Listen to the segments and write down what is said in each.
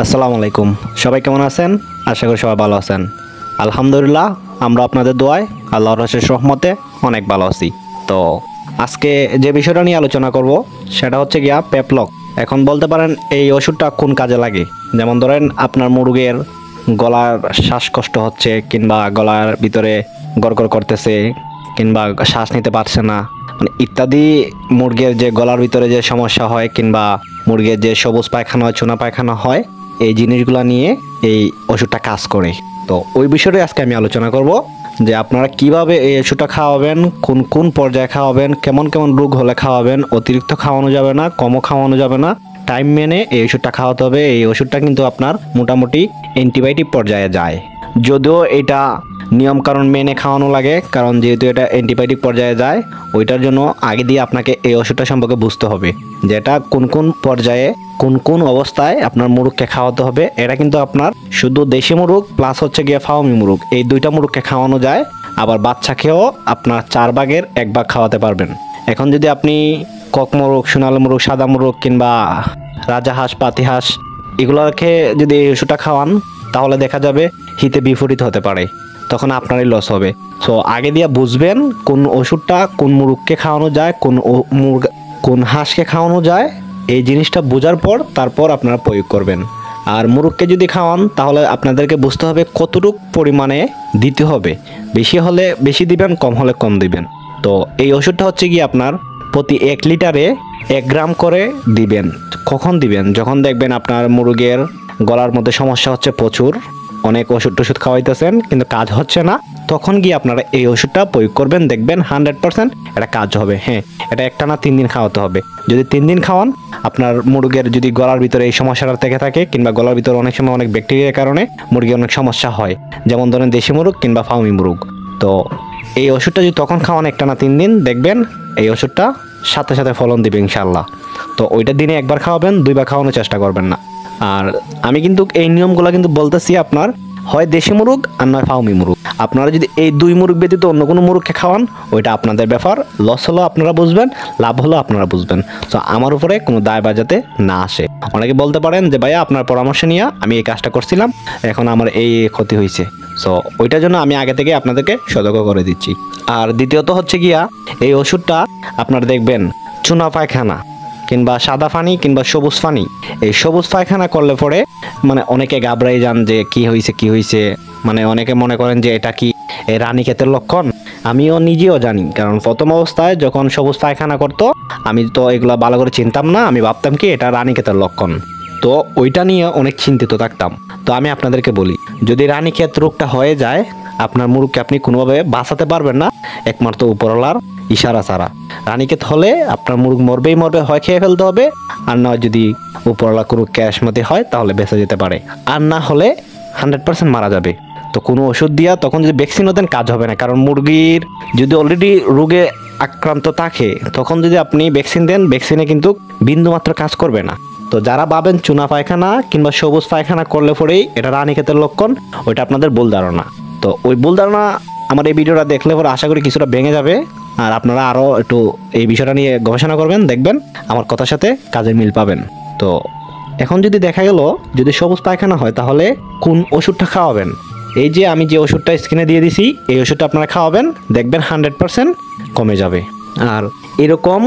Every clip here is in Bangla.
আসসালামু আলাইকুম। সবাই কেমন আছেন? আশা করি সবাই ভালো আছেন। আলহামদুলিল্লাহ, আমরা আপনাদের দোয়ায় আল্লাহর অশেষ রহমতে অনেক ভালো আছি। তো আজকে যে বিষয়টা নিয়ে আলোচনা করব সেটা হচ্ছে গিয়া পেপলক। এখন বলতে পারেন এই ওষুধটা কোন কাজে লাগে। যেমন ধরেন আপনার মুরগের গলার শ্বাসকষ্ট হচ্ছে, কিংবা গলার ভিতরে গড়গড় করতেছে, কিংবা শ্বাস নিতে পারছে না, মানে ইত্যাদি মুরগির যে গলার ভিতরে যে সমস্যা হয়, কিংবা মুরগির যে সবুজ পায়খানা হয়, চুনা পায়খানা হয়, এই জিনিসগুলো নিয়ে এই ওষুধটা কাজ করে। তো ওই বিষয়ে আজকে আমি আলোচনা করব যে আপনারা কিভাবে এই ওষুধটা খাওয়াবেন, কোন কোন পর্যায়ে খাওয়াবেন, কেমন কেমন রোগ হলে খাওয়াবেন, অতিরিক্ত খাওয়ানো যাবে না, কমও খাওয়ানো যাবে না, টাইম মেনে এই ওষুধটা খাওয়াতে হবে। এই ওষুধটা কিন্তু আপনার মোটামুটি অ্যান্টিবায়োটিক পর্যায়ে যায়, যদিও এটা নিয়মকানুন মেনে খাওয়ানো লাগে, কারণ যেহেতু এটা অ্যান্টিবায়োটিক পর্যায়ে যায়, ওইটার জন্য আগে দিয়ে আপনাকে এই ওষুধটা সম্পর্কে বুঝতে হবে, যেটা কোন কোন পর্যায়ে কোন কোন অবস্থায় আপনার মুরগকে খাওয়াতে হবে। এটা কিন্তু আপনার শুধু দেশি মুরগ প্লাস হচ্ছে গিয়ে ফার্মি মুরগ, এই দুইটা মুরগকে খাওয়ানো যায়। আবার বাচ্চাকেও আপনার 4 ভাগের 1 ভাগ খাওয়াতে পারবেন। এখন যদি আপনি কক মুরগ, সোনালী মুরগ, সাদা মুরগ কিংবা রাজাহাঁস, পাতিহাঁস এগুলোকে যদি এই ওষুধটা খাওয়ান, তাহলে দেখা যাবে হিতে বিপরীত হতে পারে, তখন আপনারই লস হবে। সো আগে দিয়ে বুঝবেন কোন ওষুধটা কোন মুরগকে খাওয়ানো যায়, কোন হাঁসকে খাওয়ানো যায়, এই জিনিসটা বোঝার পর তারপর আপনারা প্রয়োগ করবেন। আর মুরগকে যদি খাওয়ান, তাহলে আপনাদেরকে বুঝতে হবে কতটুকু পরিমাণে দিতে হবে। বেশি হলে বেশি দিবেন, কম হলে কম দিবেন। তো এই ওষুধটা হচ্ছে কি আপনার প্রতি 1 লিটারে 1 গ্রাম করে দিবেন। কখন দিবেন? যখন দেখবেন আপনার মুরগের গলার মধ্যে সমস্যা হচ্ছে প্রচুর, অনেক ওষুধ খাওয়াইতেছেন কিন্তু কাজ হচ্ছে না, তখন গিয়ে আপনারা এই ওষুধটা প্রয়োগ করবেন। দেখবেন 100% এটা কাজ হবে। হ্যাঁ, এটা একটানা 3 দিন খাওয়াতে হবে। যদি 3 দিন খাওয়ান, আপনার মুরগের যদি গলার ভিতরে এই সমস্যাটা থেকে থাকে, কিংবা গলার ভিতরে অনেক সময় অনেক ব্যাকটেরিয়ার কারণে মুরগির অনেক সমস্যা হয়, যেমন ধরেন দেশি মুরগ কিংবা ফার্মি মুরগ, তো এই ওষুধটা যদি তখন খাওয়ান একটানা 3 দিন, দেখবেন এই ওষুধটা সাথে সাথে ফলন দিবে ইনশাল্লাহ। তো ওইটা দিনে 1 বার খাওয়াবেন, 2 বার খাওয়ানোর চেষ্টা করবেন না। আর আমি কিন্তু এই নিয়মগুলো কিন্তু বলতেছি, আপনার হয় দেশি মুরগ আর নয় ফার্মি মুরগ। আপনারা যদি এই 2 মুরগ ব্যতীত অন্য কোনো মুরগকে খাওয়ান, ওইটা আপনাদের ব্যাপার। লস হলো আপনারা বুঝবেন, লাভ হলো আপনারা বুঝবেন। তো আমার উপরে কোনো দায়ভার যাতে না আসে। অনেকে বলতে পারেন যে ভাইয়া আপনার পরামর্শ নিয়ে আমি এই কাজটা করছিলাম, এখন আমার এই ক্ষতি হয়েছে। সো ওইটার জন্য আমি আগে থেকে আপনাদেরকে সতর্ক করে দিচ্ছি। আর দ্বিতীয়ত হচ্ছে গিয়া, এই ওষুধটা আপনারা দেখবেন চুনা পায়খানা কিংবা সাদা পানি কিংবা সবুজ পানি, এই সবুজ পায়খানা করলে পরে মানে অনেকে ঘাবড়াই যান যে কি হয়েছে, মানে অনেকে মনে করেন যে এটা কি এই রানীক্ষেতের লক্ষণ। আমিও নিজেও জানি, কারণ প্রথম অবস্থায় যখন সবুজ পায়খানা করতো, আমি তো এগুলা ভালো করে চিনতাম না, আমি ভাবতাম কি এটা রানীক্ষেতের লক্ষণ। তো ওইটা নিয়ে অনেক চিন্তিত থাকতাম। তো আমি আপনাদেরকে বলি, যদি রানীক্ষেত রোগটা হয়ে যায়, আপনার মুরগকে আপনি কোনোভাবে বাঁচাতে পারবেন না, একমাত্র উপরওয়ালার ইশারা ছাড়া। রানীক্ষেত হলে আপনার মুরগ মরবেই মরবে, হয় খেয়ে ফেলতে হবে, আর নয় যদি উপরওয়ালা কোনো ক্যাশমতি হয় তাহলে বেঁচে যেতে পারে, আর না হলে 100% মারা যাবে। তো কোনো ওষুধ দিয়া তখন যদি ভ্যাকসিনও দেন, কাজ হবে না, কারণ মুরগির যদি অলরেডি রোগে আক্রান্ত থাকে, তখন যদি আপনি ভ্যাকসিন দেন, ভ্যাকসিনে কিন্তু বিন্দুমাত্র কাজ করবে না। তো যারা ভাবেন চুনা পায়খানা কিংবা সবুজ পায়খানা করলে পরেই এটা রানীক্ষেতের লক্ষণ, ওইটা আপনাদের ভুল ধারণা। তো ওই ভুল ধারণা আমার এই ভিডিওটা দেখলে পরে আশা করি কিছুটা ভেঙে যাবে, আর আপনারা আরও একটু এই বিষয়টা নিয়ে গবেষণা করবেন, দেখবেন আমার কথার সাথে কাজের মিল পাবেন। তো এখন যদি দেখা গেল যদি সবুজ পায়খানা হয়, তাহলে কোন ওষুধটা খাওয়াবেন? এই যে আমি যে ওষুধটা স্ক্রিনে দিয়ে দিছি, এই ওষুধটা আপনারা খাওয়াবেন, দেখবেন 100% কমে যাবে। আর এরকম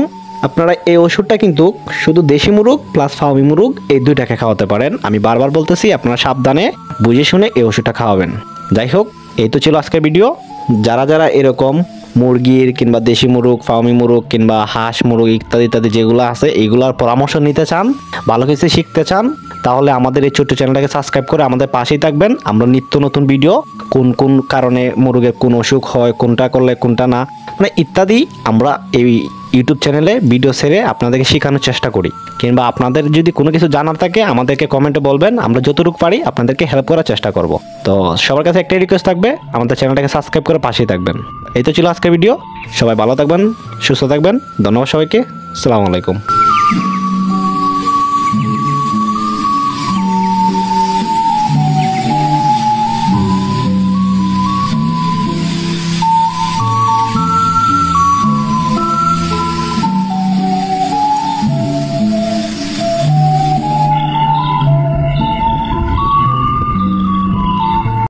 আপনারা এই ওষুধটা কিন্তু শুধু দেশি মুরগ প্লাস ফার্মি মুরগ এই দুইটাকে খাওয়াতে পারেন। আমি বারবার বলতেছি, আপনারা সাবধানে বুঝে শুনে এই ওষুধটা খাওয়াবেন। যাই হোক, এই তো ছিল আজকের ভিডিও। যারা যারা এরকম মুরগির কিংবা দেশি মুরগ, ফার্মি মুরগ কিংবা হাঁস মুরগ ইত্যাদি ইত্যাদি যেগুলো আছে, এইগুলোর পরামর্শ নিতে চান, ভালো কিছু শিখতে চান, তাহলে আমাদের এই ছোট্ট চ্যানেলটাকে সাবস্ক্রাইব করে আমাদের পাশেই থাকবেন। আমরা নিত্য নতুন ভিডিও, কোন কোন কারণে মুরগের কোন অসুখ হয়, কোনটা করলে কোনটা না, মানে ইত্যাদি আমরা এই ইউটিউব চ্যানেলে ভিডিও ছেড়ে আপনাদেরকে শেখানোর চেষ্টা করি। কিংবা আপনাদের যদি কোনো কিছু জানার থাকে, আমাদেরকে কমেন্টে বলবেন, আমরা যতটুকু পারি আপনাদেরকে হেল্প করার চেষ্টা করব। তো সবার কাছে একটাই রিকোয়েস্ট থাকবে, আমাদের চ্যানেলটাকে সাবস্ক্রাইব করে পাশেই থাকবেন। এই তো ছিল আজকের ভিডিও। সবাই ভালো থাকবেন, সুস্থ থাকবেন। ধন্যবাদ সবাইকে। আসসালামু আলাইকুম।